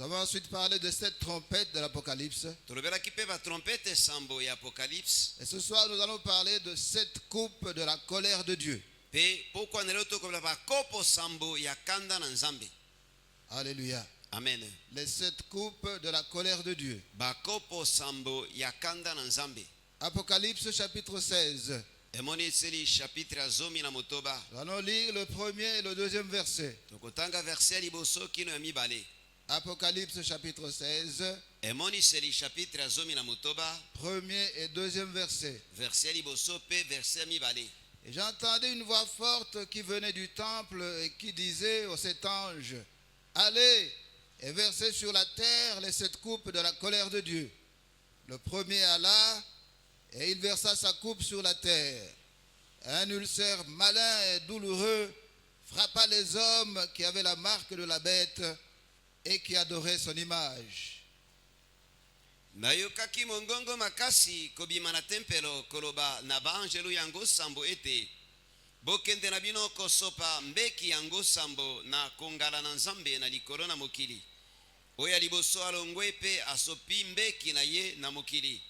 avons ensuite parlé de cette trompette de l'Apocalypse. Et ce soir, nous allons parler de cette coupe de la colère de Dieu. Alléluia. Amen. Les 7 coupes de la colère de Dieu. Apocalypse chapitre 16. Nous allons lire le premier et le deuxième verset. Apocalypse chapitre 16. Premier et deuxième verset. Et j'entendais une voix forte qui venait du temple et qui disait aux 7 anges: allez et versez sur la terre les 7 coupes de la colère de Dieu. Le premier alla et il versa sa coupe sur la terre. Un ulcère malin et douloureux frappa les hommes qui avaient la marque de la bête et qui adoraient son image. Nayokaki mongongo makasi kobima na tempelo koloba na baangelu yango sambo ete bokende na bino kosopa mbeki yango sambo na kongala na nzambe na likolo na mokili oya liboso alongwe pe asopi mbeki na ye na mokili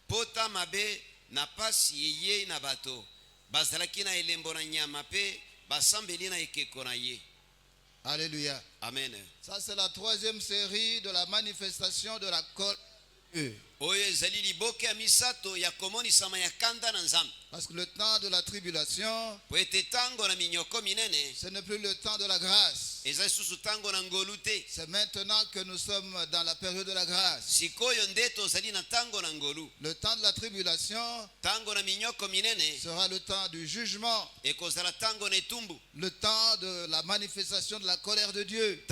pota mabe na pasi ye na bato bazalaki na elembo na nyama pe basambeli na ekeko na ye. Alléluia. Amen. Ça c'est la 3e série de la manifestation de la colère. Parce que le temps de la tribulation, ce n'est plus le temps de la grâce. C'est maintenant que nous sommes dans la période de la grâce. Le temps de la tribulation sera le temps du jugement, le temps de la manifestation de la colère de Dieu.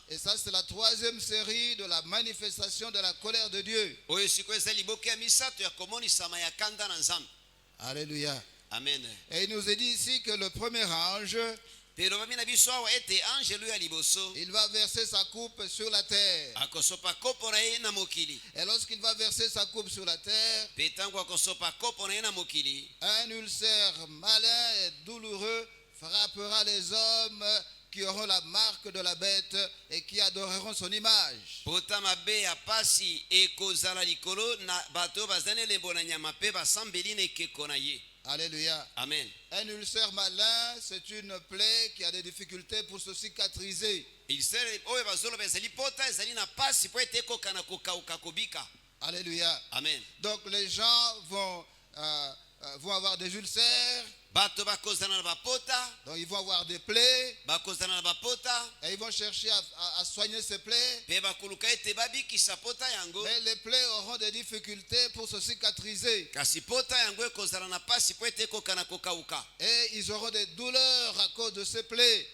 Et ça c'est la 3e série de la manifestation de la colère de Dieu. Alléluia. Amen. Et il nous est dit ici que le premier ange, il va verser sa coupe sur la terre. Et lorsqu'il va verser sa coupe sur la terre, un ulcère malin et douloureux frappera les hommes qui auront la marque de la bête et qui adoreront son image. Alléluia. Amen. Un ulcère malin, c'est une plaie qui a des difficultés pour se cicatriser. Alléluia. Amen. Donc les gens vont avoir des ulcères. Donc ils vont avoir des plaies. Et ils vont chercher à soigner ces plaies. Mais les plaies auront des difficultés pour se cicatriser. Et ils auront des douleurs à cause de ces plaies.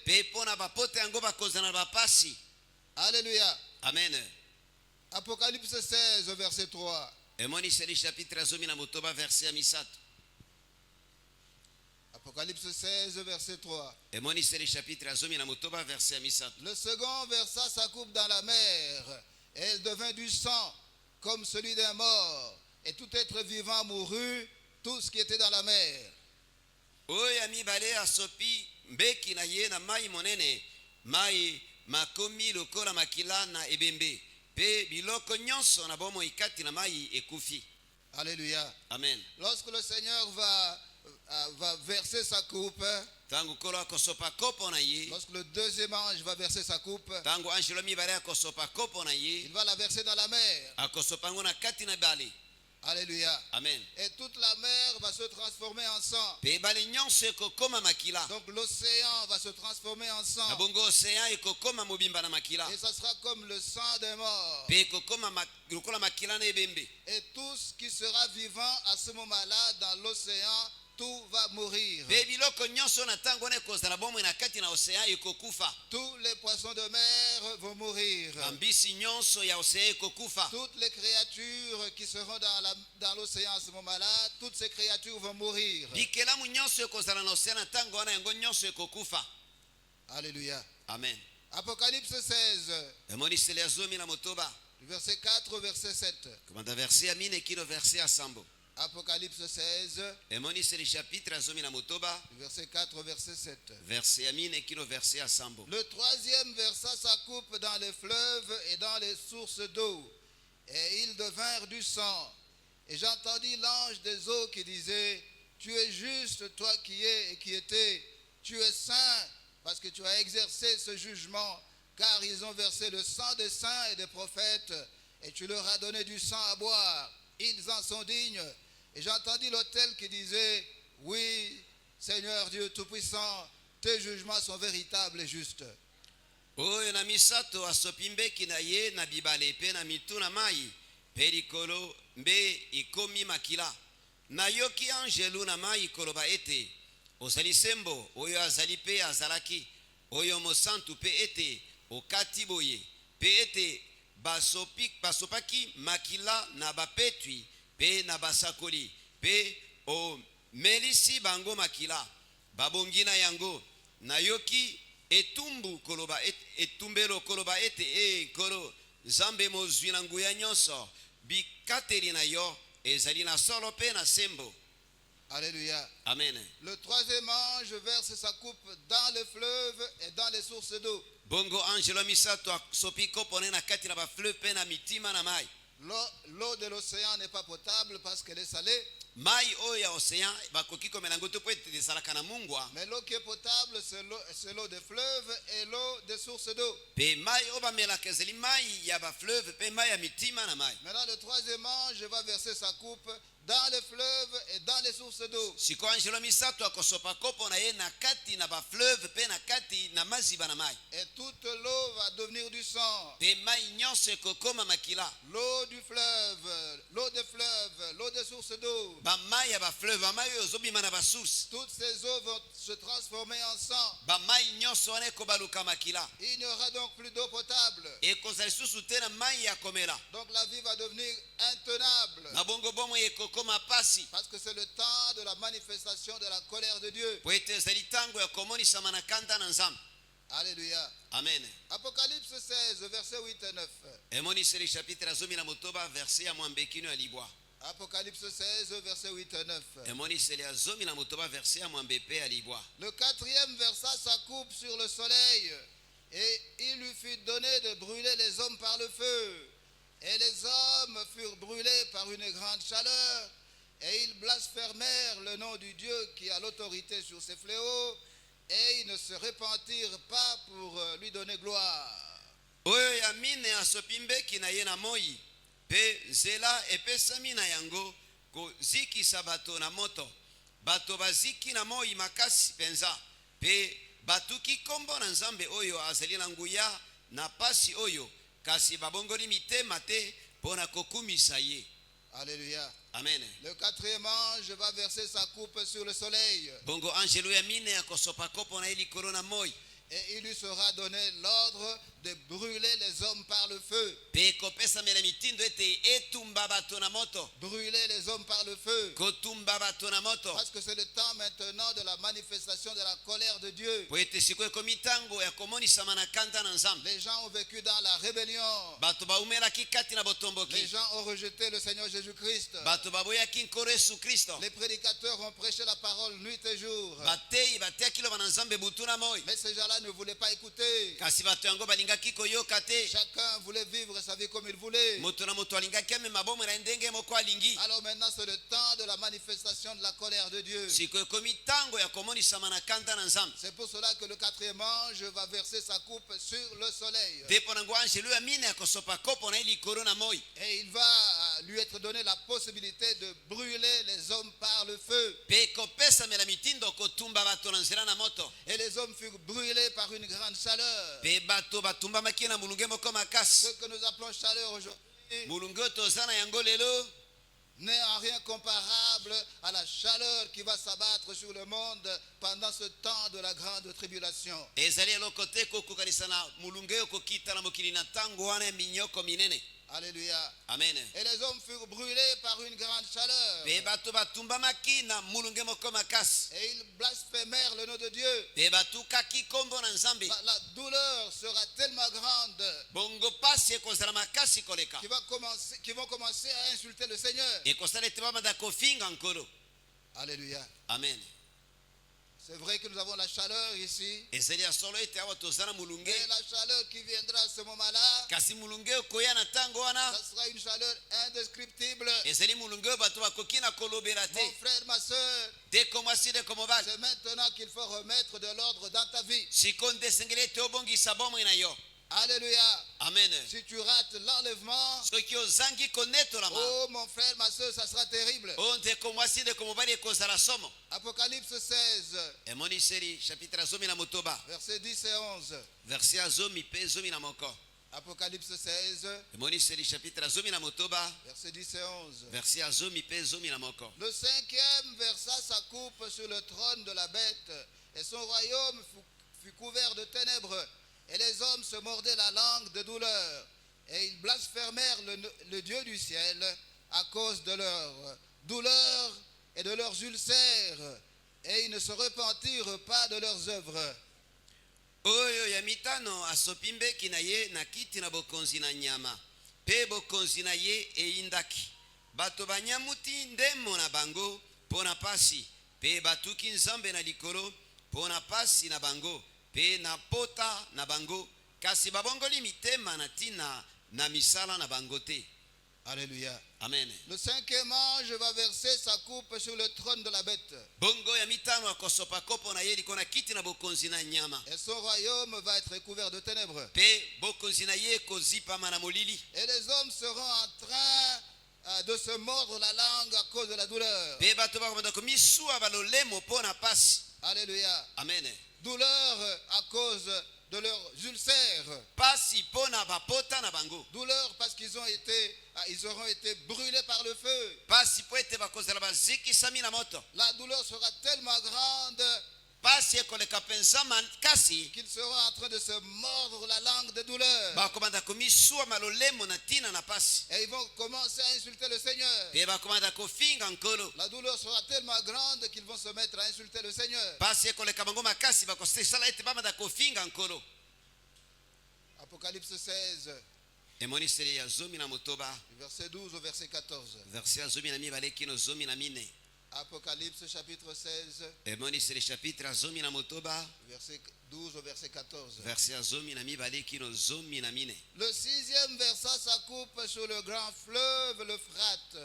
Alléluia. Amen. Apocalypse 16, verset 3. Apocalypse 16, verset 3. Le second versa sa coupe dans la mer, et elle devint du sang, comme celui d'un mort, et tout être vivant mourut, tout ce qui était dans la mer. Alléluia. Amen. Lorsque le Seigneur va verser sa coupe, lorsque le deuxième ange va verser sa coupe, il va la verser dans la mer. Alléluia. Amen. Et toute la mer va se transformer en sang. Donc l'océan va se transformer en sang. Et ça sera comme le sang des morts. Et tout ce qui sera vivant à ce moment-là dans l'océan, tout va mourir. Tous les poissons de mer vont mourir. Toutes les créatures qui seront dans l'océan à ce moment-là, toutes ces créatures vont mourir. Alléluia. Amen. Apocalypse 16. Verset 4 au verset 7. Apocalypse 16, emonisi le chapitre azomi na motoba verset 4 au verset 7. verset ya mine kino verset ya sambo. Le troisième versa sa coupe dans les fleuves et dans les sources d'eau, et ils devinrent du sang. Et j'entendis l'ange des eaux qui disait, tu es juste, toi qui es et qui étais, tu es saint, parce que tu as exercé ce jugement, car ils ont versé le sang des saints et des prophètes, et tu leur as donné du sang à boire. Ils en sont dignes. Et j'entendis l'autel qui disait, oui, Seigneur Dieu Tout-Puissant, tes jugements sont véritables et justes. Oyo na misato asopi mbeki na ye na bibale pe na mitu na mai pe likolo mbe ikomi makila nayoki angelu na mai koloba ete ozali sembo oyo azali pe azalaki oyo mosantu pe ete okati boye pe ete basopaki makila na bapetwi pe na basakoli pe omelisi bango makila babongi na yango nayoki etumbu koloba etumbelo koloba ete kolo zambe mozwi na nguya nyonso bikateli na yo ezali na solo pe na sembo. Alléluia. Amen. Le troisième ange verse sa coupe dans les fleuves et dans les sources d'eau. Bongo angelo misato asopi kopo na kati na ba fleuve pe na mitima na mai. L'eau de l'océan n'est pas potable parce qu'elle est salée. Mai oyo ya océan bakoki komela ngo to po ete esalaka na mungwa. Mais l'eau qui est potable, c'est l'eau des fleuves et l'eau des sources d'eau. Pe mai oyo bamelaka ezali mai ya ba fleuve pe mai ya mitima na mai. Maintenant, le troisième ange va verser sa coupe dans les fleuves et dans les sources d'eau. Siko angelo misato akosopa kopo na ye na kati na ba fleuve pe na kati na maziba na mai. Et toute l'eau va devenir du sang. Pe mai nyonso ekokoma makila. L'eau du fleuve, l'eau des fleuves, l'eau des sources d'eau. Ba mai ya ba fleuve ba mai oyo ozobima na ba source. Toutes ces eaux vont se transformer en sang. Ba mai nyonso wana ekobaluka makila. Il n'y aura donc plus d'eau potable. Ekozala lisusu te na mai ya komela. Donc la vie va devenir intenable. Na bongo bomo ekokoma pasi. Parce que c'est le temps de la manifestation de la colère de Dieu. Po ete ezali ntango ya komonisama na kanda na nzambe. Alléluia. Amen. Apocalypse 16, versets 8 et 9. Emoniseli chapitre azomi na motoba verset ya mwambekino ya libwa. Apocalypse 16, versets 8 et 9. Emoniseli azomi na motoba verset ya mwambepe ya libwa. Le quatrième versa sa coupe sur le soleil, et il lui fut donné de brûler les hommes par le feu. Et les hommes furent brûlés par une grande chaleur, et ils blasphémèrent le nom du Dieu qui a l'autorité sur ces fléaux, et ils ne se repentirent pas pour lui donner gloire. Oyo ya mine asopi mbeki na ye na moi pe nzela epesami na yango kozikisa bato na moto bato baziki na moi makasi penza pe batuki kombo na nzambe oyo azali na nguya na pasi oyo kasi babongoli mitema te mpona kokumisa ye. Alléluia. Amen. Le quatrième ange va verser sa coupe sur le soleil. Bongo angelo ya mine akosopa kopo na ye likolo na moi. Et il lui sera donné l'ordre de brûler les hommes par le feu. Pe kopesamela mitindo ete etumba bato na moto. Brûler les hommes par le feu. Kotumba bato na moto. Parce que c'est le temps maintenant de la manifestation de la colère de Dieu. Po ete sikoyo ekomi ntango ya komonisama na kanda na nzambe. Les gens ont vécu dans la rébellion. Bato baumelaki kati na botomboki. Les gens ont rejeté le Seigneur Jésus-Christ. Bato baboyaki nkolo Yesu Kristo. Les prédicateurs ont prêché la parole nuit et jour. Batei batiaki loba na nzambe butu na moi. Mais ces gens-là ne voulaient pas écouter. Kasi bato yango balingaki koyoka te. Chacun voulait vivre sa vie comme il voulait. Moto na moto alingaki amema bomo na ndenge moko alingi. Alors maintenant c'est le temps de la manifestation de la colère de Dieu. Sikoyo ekomi ntango ya komonisama na kanda na nzambe. C'est pour cela que le quatrième ange va verser sa coupe sur le soleil. Te mpo nango angelo ya mine akosopa kopo na ye likolo na moi. Et il va lui être donné la possibilité de brûler les hommes par le feu. Pe kopesamela mitindo kotumba bato na nzela na moto. Et les hommes furent brûlés par une grande chaleur. Pe bato batumbamaki na mulunge moko makasi. Ce que nous appelons chaleur aujourd'hui Mulunge oyo toza na yango lelo n'est en rien comparable à la chaleur qui va s'abattre sur le monde pendant ce temps de la grande tribulation. ezali eloko te kokokanisa na mulunge oyo kokita na mokili na ntango wana ya minyoko minene. Alléluia. Amen. Et les hommes furent brûlés par une grande chaleur. Pe bato batumbamaki na mulunge moko makasi. Et ils blasphémèrent le nom de Dieu. Pe batukaki kombo na Nzambe. La douleur sera tellement grande Bongo pasi ekozala makasi koleka. qu'ils vont commencer à insulter le Seigneur. Ekosala ete bamanda kofinga nkolo. Alléluia. Amen. C'est vrai que nous avons la chaleur ici. Ezeli ya solo ete awa tozala mulunge. Et la chaleur qui viendra à ce moment-là, Kasi mulunge okoya na ntango wana. ça sera une chaleur indescriptible. Ezeli mulunge oyo bato bakoki na kolobela te. Mon frère, ma soeur, Deko mwasi deko mobali. c'est maintenant qu'il faut remettre de l'ordre dans ta vie. Sikoyo nde esengeli ete obongisa bomoi na yo. Alléluia. Amen. Si tu rates l'enlèvement, Soki ozangi konetolama. oh mon frère, ma soeur, ça sera terrible. Oyo ndeko mwasi ndeko mobali ekozala somo. Apocalypse 16, Emoniseli chapitre zomi na motoba. versets 10 et 11. Verset ya zomi pe zomi na moko. Apocalypse 16, Emoniseli chapitre zomi na motoba. versets 10 et 11. Verset ya zomi pe zomi na moko. Le cinquième versa sa coupe sur le trône de la bête, et son royaume fut couvert de ténèbres, et les hommes se mordaient la langue de douleur, et ils blasphémèrent le Dieu du ciel à cause de leur douleur et de leurs ulcères, et ils ne se repentirent pas de leurs œuvres. Oyo ya mitano asopi mbeki na ye na kiti na bokonzi na nyama. Pe bokonzi na ye eindaki. Bato banyamuti ndemo na bango pona pasi. Pe batuki Nzambe na likolo pona pasi na bango. Pe na pota na bango. Kasi babongoli mitema na tina na misala na bango te. Alléluia. Amen. Le cinquième ange va verser sa coupe sur le trône de la bête, Bongo ya mitano akosopa kopo na ye liko na kiti na bokonzi na nyama. et son royaume va être couvert de ténèbres. Pe bokonzi na ye kozipama na molili. Et les hommes seront en train de se mordre la langue à cause de la douleur. Pe bato bakomanda komisuwa balolemo pona pasi. Alléluia. Amen. Douleur à cause de leurs ulcères. Pasi pona bapota na bango. Douleur parce qu'ils auront été brûlés par le feu. Pasi po ete bakozala bazikisami na moto. La douleur sera tellement grande Pasi ekoleka penza makasi. qu'ils seront en train de se mordre la langue de douleur. Bakomanda komisuwa malolemo na tina na pasi. Et ils vont commencer à insulter le Seigneur. Pe bakomanda kofinga nkolo. La douleur sera tellement grande qu'ils vont se mettre à insulter le Seigneur. Pasi ekoleka bango makasi bakosala ete bamanda kofinga nkolo. Apocalypse 16, Emoniseli ya zomi na motoba. verset 12 au verset 14. Verset ya zomi na mibale kino zomi na mine. Apocalypse chapitre 16, Emoniseli chapitre ya zomi na motoba. verset 12 au verset 14. Verset ya zomi na mibale kino zomi na mine. Le sixième versa sa coupe sur le grand fleuve, l'Euphrate,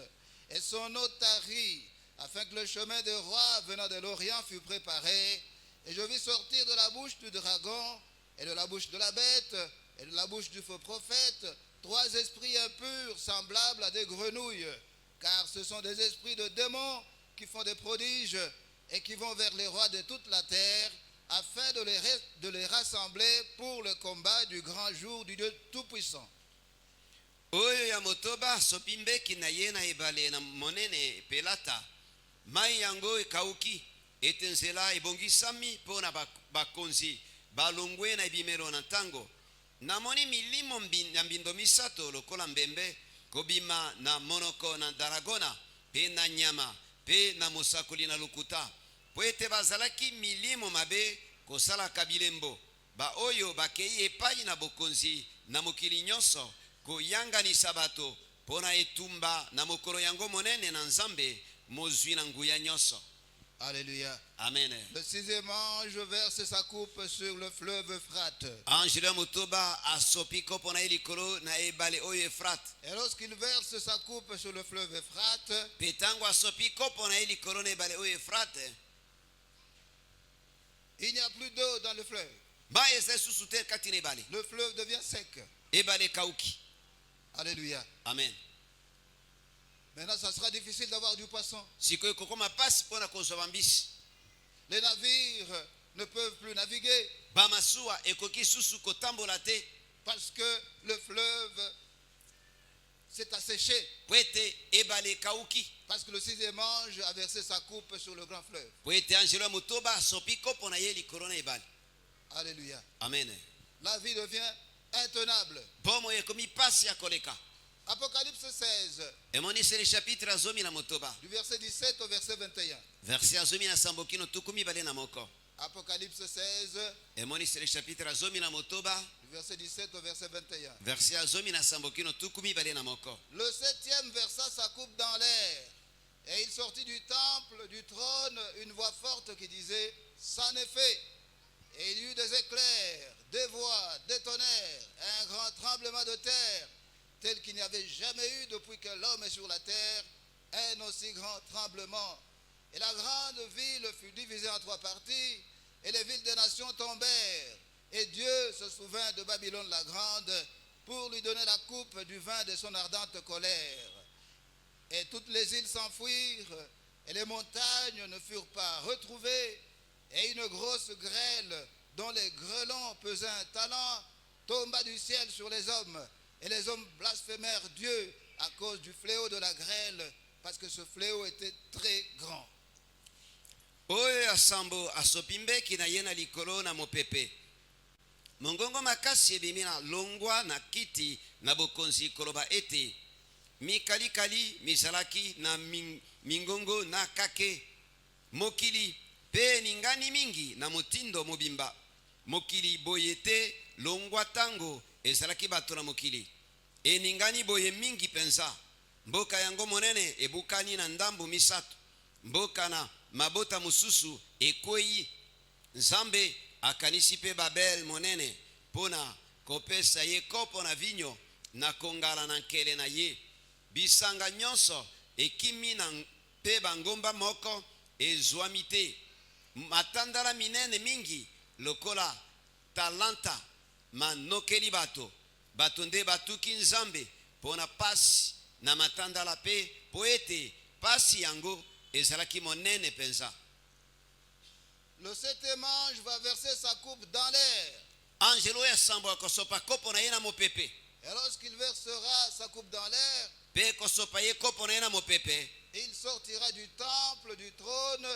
et son eau tarit, afin que le chemin des rois venant de l'Orient fût préparé. Et je vis sortir de la bouche du dragon, et de la bouche de la bête, et de la bouche du faux prophète, 3 esprits impurs semblables à des grenouilles, car ce sont des esprits de démons qui font des prodiges et qui vont vers les rois de toute la terre, afin de les rassembler pour le combat du grand jour du Dieu Tout-Puissant. Oyo ya motoba sopi mbeki na ye na ebale na monene pelata. Mai yango ekauki. Ete nzela ebongisami pona bakonzi. Balongwe na ebimelo na ntango. Namoni milimo ya mbindo misato lokola mbembe. Kobima na monoko na daragona. Pe na nyama. Pe na mosakoli na lukuta. Po ete bazalaki milimo mabe kosala kabilembo. Ba oyo bakei epai na bokonzi na mokili nyonso. Koyanganisa bato pona etumba na mokolo yango monene na Nzambe mozwi na nguya nyonso. Alléluia. Amen. Le sixième ange verse sa coupe sur le fleuve Euphrate. Ange ya motoba asopi kopo na likolo na ebale oyo Efrate. Et lorsqu'il verse sa coupe sur le fleuve Euphrate, Petango asopi kopo na likolo na ebale oyo Efrate. il n'y a plus d'eau dans le fleuve. Ba eza susu te kati na ebale. Le fleuve devient sec. Ebale kauki. Alléluia. Amen. Maintenant, ça sera difficile d'avoir du poisson. Sikoyo kokoma pasi pona kozwa bambisi. Les navires ne peuvent plus naviguer Ba masuwa ekoki susu kotambola te parce que le fleuve s'est asséché. po ete ebale kauki. Parce que le sixième ange a versé sa coupe sur le grand fleuve. Po ete ange ya motoba asopi kopo na ye likolo na ebale. Alléluia. Amen. La vie devient intenable. Bomo ekomi pasi ya koleka. Apocalypse 16, emoniseli chapitre azomi na motoba du verset 17 au verset 21. verset azomi na sambo kino tuku mibale na moko. Apocalypse 16, emoniseli chapitre azomi na motoba du verset 17 au verset 21. verset azomi na sambo kino tuku mibale na moko. Le septième versa sa coupe dans l'air, et il sortit du temple, du trône, une voix forte qui disait, c'en est fait. Et il y eut des éclairs, des voix, des tonnerres, un grand tremblement de terre, tel qu'il n'y avait jamais eu depuis que l'homme est sur la terre, un aussi grand tremblement. Et la grande ville fut divisée en trois parties, et les villes des nations tombèrent. Et Dieu se souvint de Babylone la grande pour lui donner la coupe du vin de son ardente colère. Et toutes les îles s'enfuirent, et les montagnes ne furent pas retrouvées, et une grosse grêle, dont les grêlons pesaient un talent, tomba du ciel sur les hommes, et les hommes blasphémèrent Dieu à cause du fléau de la grêle, parce que ce fléau était très grand. Oyo asambo asopimbeki na ye na likolo na mopepe. Mongongo makasi ebimi na longwa na kiti na bokonzi koloba ete mikalikali mizalaki na mingongo na kake mokili pe ningani mingi na motindo mobimba. Mokili boye te longwa tango ezalaki bato na mokili eningani boye mingi penza. Mboka yango monene ebukani na ndambu misato. Mboka na mabota mususu ekwei. Nzambe akanisi pe Babel monene pona kopesa ye kopo na vinyo na kongala na nkele na ye. Bisanga nyonso ekimi na pe bangomba moko ezwami te. Matandala minene mingi lokola talanta manokeli bato. Bato nde batuki Nzambe pona pasi na matandala pe poete pasi yango ezalaki monene penza. Le septième ange va verser sa coupe dans l'air. Angelo ya sambo akosopa kopo na ye na mopepe. Et lorsqu'il versera sa coupe dans l'air, Pe kosopa ye kopo na ye na mopepe. il sortira du temple, du trône,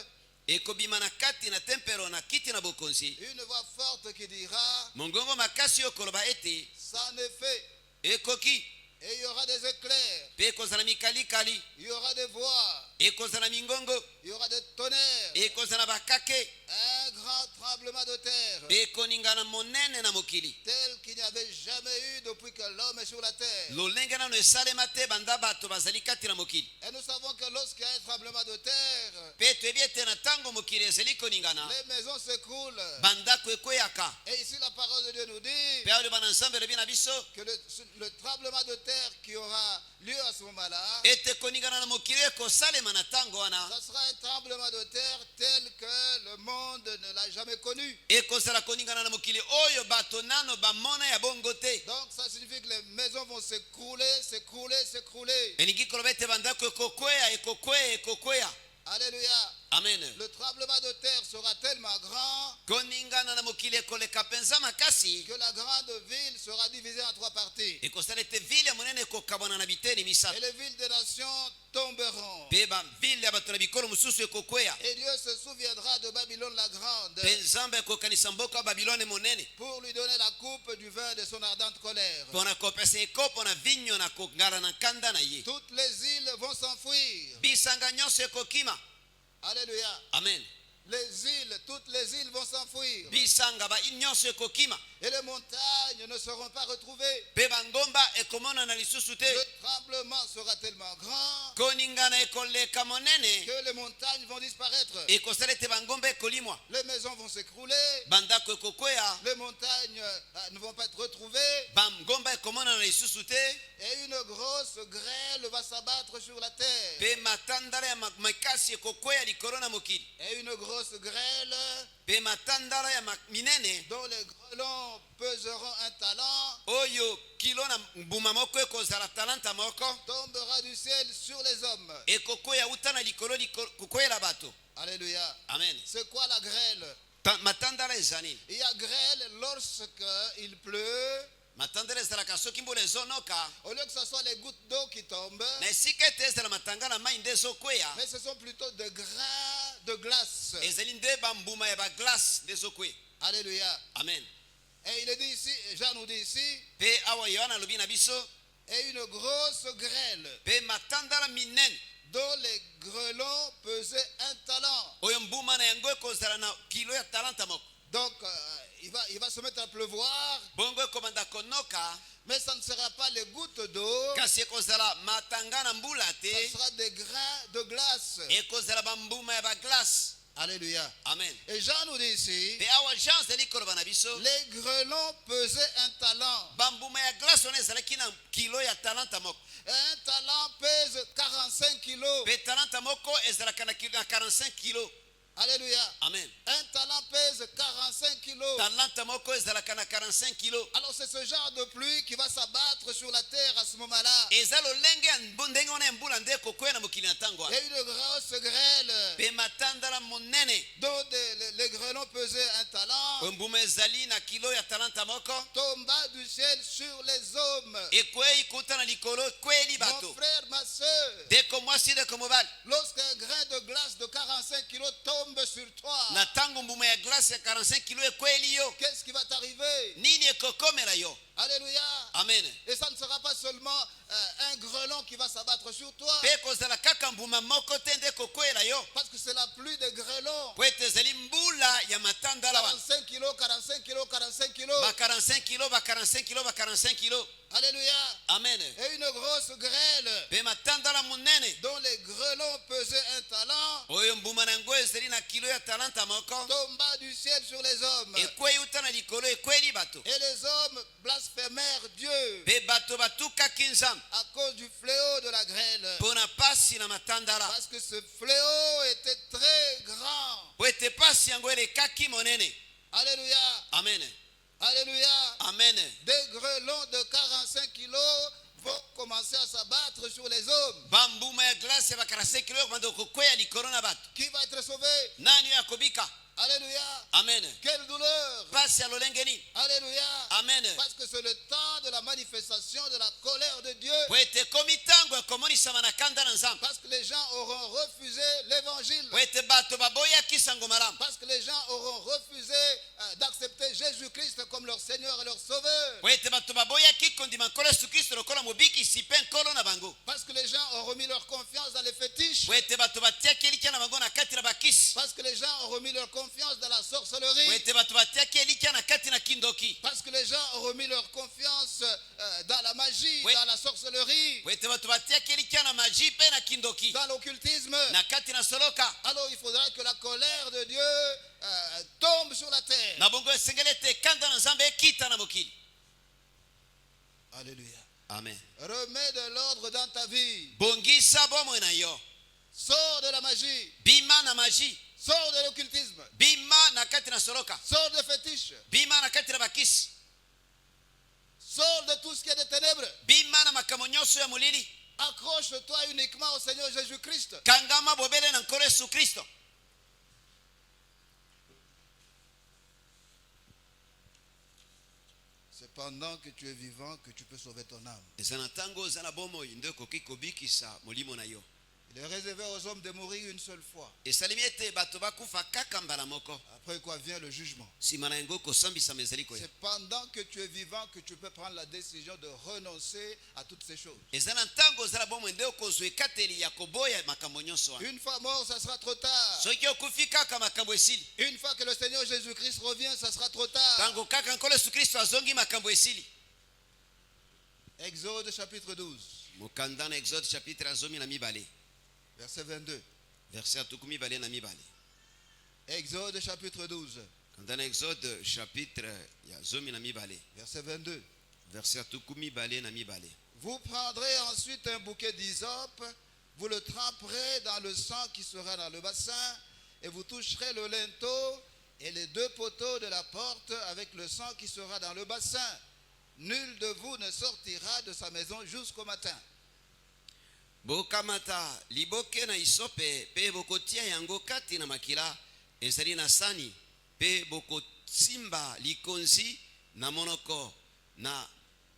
Ekobima na kati na tempelo na kiti na bokonzi. une voix forte qui dira, Mongongo makasi okoloba ete c'en est fait. ekoki. Et il y aura des éclairs, Pe kozala mikalikali. il y aura des voix, Ekozala mingongo. il y aura des tonnerres, Ekozala bakake. un grand tremblement de terre, Ekoningana monene na mokili. tel qu'il n'y avait jamais eu depuis que l'homme est sur la terre. Lolenge nano esalema te banda bato bazali kati na mokili. Et nous savons que lorsqu'il y a un tremblement de terre, Pe toyebi ete na tango mokili ezali koningana. les maisons s'écroulent. Bandako ekweyaka. Et ici, la parole de Dieu nous dit Pe ayo bana nzambe elobi na biso que le tremblement de terre qui aura lieu à ce moment-là, ete koningana na mokili ekosalema na tango wana. ça sera un tremblement de terre tel que le monde ne l'a jamais connu. Ekozala koningana na mokili oyo bato nano bamona ya bongo te. Donc ça signifie que les maisons vont s'écrouler, s'écrouler, s'écrouler. Elingi koloba ete bandako ekokweya. Alléluia. Amen. Le tremblement de terre sera tellement grand Koningana na mokili ekoleka penza makasi. que la grande ville sera divisée en trois parties. Ekosala ete vile ya monene ekokabwana na biteni Et misato. les villes des nations tomberont. Pe bavile ya bato na bikolo mosusu ekokweya. Et Dieu se souviendra de Babylone la grande Pe nzambe ekokanisa mboka ya babilone monene pour lui donner la coupe du vin de son ardente colère. mpona kopesa ekopo na vinyo na kongala na nkanda na ye. Toutes les îles vont s'enfuir. Bisanga nyonso ekokima. Alléluia. Amen. Les îles, toutes les îles vont s'enfuir. Bisanga ba nyonso ekokima. Et les montagnes ne seront pas retrouvées. Pe bangomba ekomona na lisusu te. Le tremblement sera tellement grand Koningana ekoleka monene. que les montagnes vont disparaître. Ekosala ete bangomba ekolimwa. Les maisons vont s'écrouler. Bandako ekokweya. Les montagnes ne vont pas être retrouvées. Bangomba ekomona na lisusu te. Et une grosse grêle va s'abattre sur la terre. Pe matandala ya makasi ekokweya likolo na mokili. Et une grosse grêle Pe matandala ya minene dont les grêlons peseront un talent oyo kilo na mbuma moko ekozala talanta moko tombera du ciel sur les hommes. ekokweya uta na likolo kokweyela bato. Alléluia. Amen. C'est quoi la grêle? Matandala eza nini? Il y a grêle lorsqu'il pleut. Matandala ezalaka soki mbula ezonoka. Au lieu que ce soit les gouttes d'eau qui tombent, Na esika ete ezala matangala mai nde ezokweya. mais ce sont plutôt des grains de glace. Ezali nde bambuma ya baglace nde ezokweya. Alléluia. Amen. Et il est dit ici, Jean nous dit ici, Pe awa Yohana alobi na biso et une grosse grêle mpe matandala minene dont les grelons pesaient 1 talent. oyo mbuma na yango ekozala na kilo ya talanta moko. Donc il va se mettre à pleuvoir, Bongo ekomanda konoka, mais ça ne sera pas les gouttes d'eau, kasi ekozala matanga na mbula ça te, sera des grains de glace. ekozala bambuma ya baglace. Alléluia. Amen. Et Jean nous dit ici, Mpe awa Jean azali koloba na biso les grelons pesaient 1 talent. bambuma ya glace wana ezalaki na kilo ya talanta moko, Et 1 talent pèse 45 kilos. mpe talanta moko ezalaka na 45 kilo. Alléluia. Amen. 1 talent pèse 45 kilos. Talanta moko ezalaka na 45 kilo. Alors c'est ce genre de pluie qui va s'abattre sur la terre à ce moment-là. eza lolenge ya ndenge wana ya mbula nde ekokwea na mokili na ntango Il y wana, a une grosse grêle mpe matandala monene dont les grelons pesaient 1 talent. oyo mbuma ezali na kilo ya talanta moko Tomba du ciel sur les hommes. ekwei kuta na likolo, ekweli Mon bato. frère, ma soeur, Deko mwasi deko mobali, lorsqu'un grain de glace de 45 kilos tombe sur toi, na ntango mbuma ya glase ya 45 kilo ekweli yo, qu'est-ce qui va t'arriver? nini ekokomela yo? Alléluia. Amen. Et ça ne sera pas seulement un grelon qui va s'abattre sur toi, mpe ekozala kaka mbuma moko te nde ekokwela yo, parce que c'est la pluie des grelons. po ete ezali mbula ya matandala wana, 45 kilos, 45 kilos, 45 kilos. ba 45 kilo, ba 45 kilo, ba 45 kilo. Alléluia. Amen. Et une grosse grêle mpe matandala monene dont les grelons pesaient 1 talent oyo mbuma na yango ezali na kilo ya talanta moko tomba du ciel sur les hommes. ekwei uta na likolo, ekweli bato, Et les hommes blasphémèrent Dieu mpe bato batukaki nzambe à cause du fléau de la grêle. mpo na pasi na matandala, Parce que ce fléau était très grand. po ete pasi yango elekaki monene. Alléluia. Amen. Alléluia. Amen. Des grelons de 45 kilos vont commencer à s'abattre sur les hommes. bambuma ya glase ya ba 45 kilo ekomanda kokwea likolo na bato. Qui va être sauvé? Nani oyo akobika? Alléluia. Amen. Quelle douleur. Pasi ya lolenge nini? Alléluia. Amen. Parce que c'est le temps de la manifestation de la colère de Dieu. po ete ekomi ntango ya komonisama na kanda na nzambe, Parce que les gens auront refusé l'évangile. po ete bato baboyaki sango malamu, Parce que les gens auront refusé d'accepter Jésus-Christ comme leur Seigneur et leur Sauveur. po ete bato baboyaki kondima nkolo yesu kristo lokola mobikisi mpe nkolo na bango, Parce que les gens auront mis leur confiance dans les fétiches. po ete bato batiaki elikya na bango na kati na bakisi, Parce que les gens auront mis leur confiance dans la po sorcellerie. ete bato batiaki elikya na kati na kindoki, Parce que les gens auront mis leur confiance dans la magie, Oui. dans la sorcellerie, po ete bato batiaki elikya na maji mpe na kindoki, dans l'occultisme. na kati na soloka. Alors il faudra que la colère de Dieu tombe sur la terre. Na bongo esengeli ete kanda na nzambe ekita na mokili. Alléluia. Amen. Remets de l'ordre dans ta vie. Bongisa bomoi na yo, Sors de la magie. bima na maji, Sors de l'occultisme. bima na kati na soloka, Sors des fétiches. bima na kati na bakisi, Sors de tout ce qui est des ténèbres. bima na makambo nyonso ya molili. Accroche-toi uniquement au Seigneur Jésus-Christ. Kangama bobele na nkolo yesu kristo. C'est pendant que tu es vivant que tu peux sauver ton âme. eza na ntango oza na bomoi nde okoki kobikisa molimo na yo. Il est réservé aux hommes de mourir une seule fois. esalemi ete bato bakufa kaka mbala moko, Après quoi vient le jugement. nsima na yango kosambisama ezali koya. C'est pendant que tu es vivant que tu peux prendre la décision de renoncer à toutes ces choses. eza na ntango oza na bomoi nde okozwa ekateli ya koboya makambo nyonso wana. Une fois mort, ça sera trop tard. soki okufi kaka makambo esili, Une fois que le Seigneur Jésus-Christ revient, ça sera trop tard. ntango kaka nkolo yesu kristo azongi makambo esili. Exode chapitre 12, mokanda na exode chapitre ya 12 verset 22. verset ya 22. Exode chapitre 12, kanda na exode chapitre ya 12 verset 22. verset ya 22. Vous prendrez ensuite un bouquet d'hysope, vous le tremperez dans le sang qui sera dans le bassin, et vous toucherez le linteau et les 2 poteaux de la porte avec le sang qui sera dans le bassin. Nul de vous ne sortira de sa maison jusqu'au matin. bokamata liboke na isope pe bokotia yango kati na makila ezali na sani, pe bokosimba likonzi na monoko na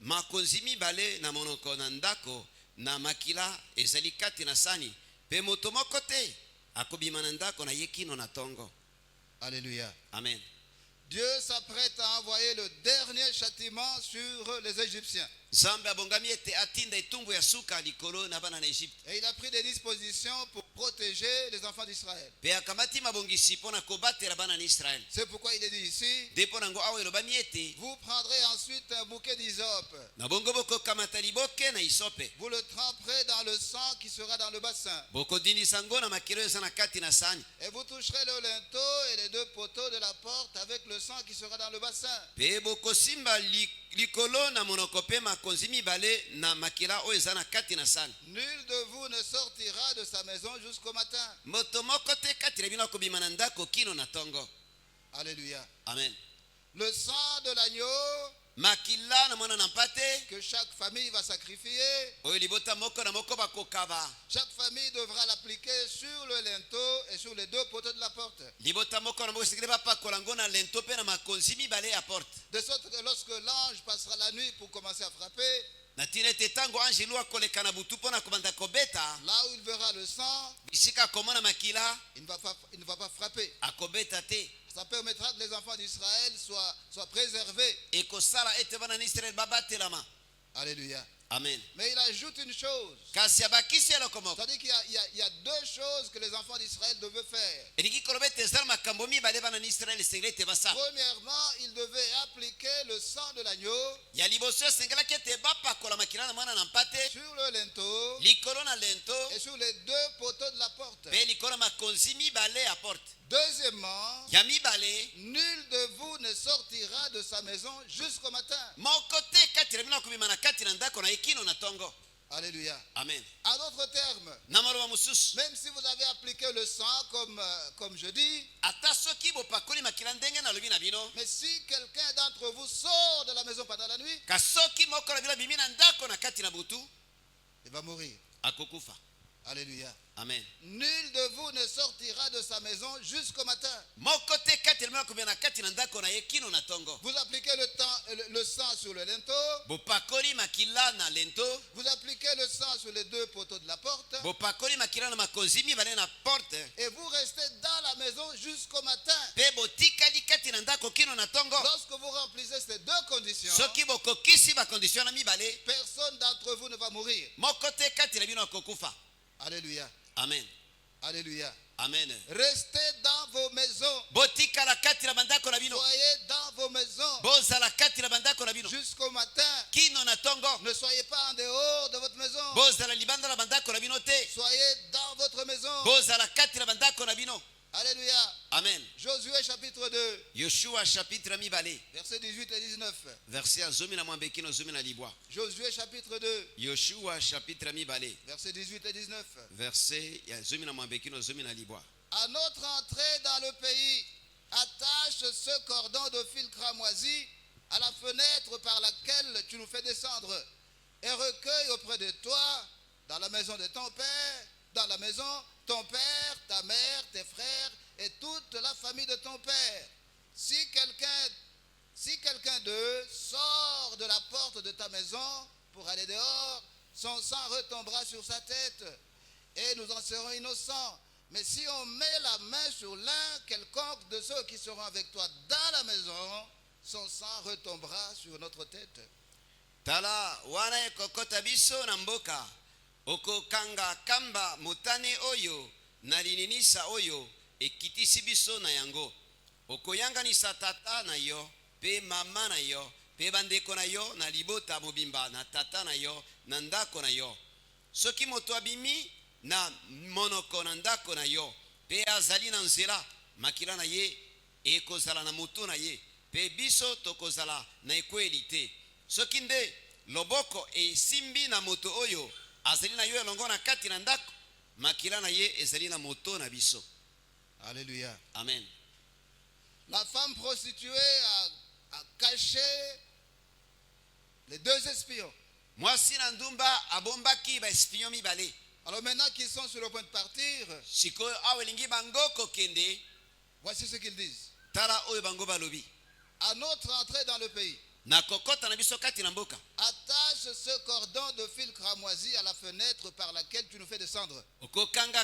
makonzi mibale na monoko na ndako na makila ezali kati na sani, pe moto moko te akobima na ndako na ye kino na tongo. Alléluia. Amen. Dieu s'apprête à envoyer le dernier châtiment sur les Égyptiens. Nzambe abongami ete atinda etumbu ya suka likolo na bana na Egypte. Et il a pris des dispositions pour protéger les enfants d'Israël. Pe akamati mabongisi pona kobatela bana na Israël. C'est pourquoi il est dit ici, Depo nango awa elobami ete vous prendrez ensuite un bouquet d'hysope. na bongo bokokamata liboke na isope. Vous le tremperez dans le sang qui sera dans le bassin. Bokodindisa ngo na makilo eza na kati na sani. Et vous toucherez le linteau et les deux poteaux de la porte avec le sang qui sera dans le bassin. Pe bokosimba likolo na monoko pe makonzi mibale na makila oyo eza na kati na sani. Nul de vous ne sortira de sa maison jusqu'au matin. Moto moko te kati na bino akobima na ndako kino na tongo. Alléluia. Amen. Le sang de l'agneau Makila na mwana na mpate que chaque famille va sacrifier, oyo libota moko na moko bakokaba. chaque famille devra l'appliquer sur le linteau et sur les deux poteaux de la porte. Libota moko na moko sikile bapakola ngo na lento pe na makonzi mibale ya porte. De sorte que lorsque l'ange passera la nuit pour commencer à frapper, Na tina ete tango anjelu akoleka na butu mpo na kobanda kobeta là où il verra le sang, bisika akomona makila il ne va pas frapper. akobeta te. Ça permettra que les enfants d'Israël soient préservés. Ekosala ete bana na Israel babatelama. Alléluia. Amen. Mais il ajoute une chose. Kasi abakisi eloko moko. C'est-à-dire qu'il y a deux choses que les enfants d'Israël devaient faire. Elingi koloba ete ezala makambo mibale bana na Israel esengeli ete basala. Premièrement, ils devaient appliquer le sang de l'agneau Ya liboso esengelaki ete bapakola makila na mwana na mpate sur le linteau likolo na lento et sur les deux poteaux de la porte. pe likolo makonzi mibale ya porte. Deuxièmement, Ya mibale nul de vous ne sortira de sa maison jusqu'au matin. moko te kati na bino akobima na kati na ndako na ekino na tongo. Alléluia. Amen. En d'autres termes, Na maloba mosusu même si vous avez appliqué le sang comme je dis, ata soki bopakoli makila ndenge nalobi na bino mais si quelqu'un d'entre vous sort de la maison pendant la nuit, ka soki moko na bino abimi na ndako na kati na butu il va mourir. akokufa. Alléluia. Amen. Nul de vous ne sortira de sa maison jusqu'au matin. Moko te kati na bino akobima na kati na ndako na ye kino na tongo. Vous appliquez le sang sur le linteau. Bopakoli makila na lento, Vous appliquez le sang sur les deux poteaux de la porte. bopakoli makila na makonzi mibale na porte, Et vous restez dans la maison jusqu'au matin. pe botikali kati na ndako kino na tongo. Lorsque vous remplissez ces deux conditions, Soki bokokisi bakondition na mibale, personne d'entre vous ne va mourir. moko te kati na bino akokufa. Alléluia. Amen. Alléluia. Amen. Restez dans vos maisons. Botikala kati na bandako na bino. Soyez dans vos maisons Bozala kati na bandako na bino. jusqu'au matin. Kino na tongo. Ne soyez pas en dehors de votre maison. Bozala libanda na bandako na bino te. Soyez dans votre maison. Bozala kati na bandako na bino. Alléluia. Amen. Josué chapitre 2, Yoshua chapitre mibale. versets 18 et 19. Verset zomi na mwambe kino zomi na libwa. Josué chapitre 2, Yoshua chapitre mibale. versets 18 et 19. Verset ya zomi na mwambe kino zomi na libwa. À notre entrée dans le pays, attache ce cordon de fil cramoisi à la fenêtre par laquelle tu nous fais descendre et recueille auprès de toi, dans la maison de ton père, dans la maison, ton père, ta mère, tes frères et toute la famille de ton père. Si quelqu'un d'eux sort de la porte de ta maison pour aller dehors, son sang retombera sur sa tête et nous en serons innocents. Mais si on met la main sur l'un quelconque de ceux qui seront avec toi dans la maison, son sang retombera sur notre tête. Tala wana ekokota biso na mboka. Okokanga kamba mutane oyo na lininisa oyo ekitisi biso na yango. Okoyanganisa tata na yo, pe mama na yo, pe bandeko na yo na libota mobimba na tata na yo, na ndako na yo. Soki moto abimi na monoko na ndako na yo, pe azali na nzela, makila na ye ekozala na moto na ye, pe biso tokozala na ekweli te. Soki nde loboko esimbi na moto oyo azali na yo elongo na kati na ndako, makila na ye ezali na moto na biso. Alléluia. Amen. La femme prostituée a caché les deux espions. Mwasi na ndumba abombaki ba espion mibale. Alors maintenant qu'ils sont sur le point de partir, Sikoyo awelingi bango kokende, voici ce qu'ils disent. tala oyo bango balobi. À notre entrée dans le pays, Na kokota na biso kati na mboka. attache ce cordon de fil cramoisi à la fenêtre par laquelle tu nous fais descendre. Okokanga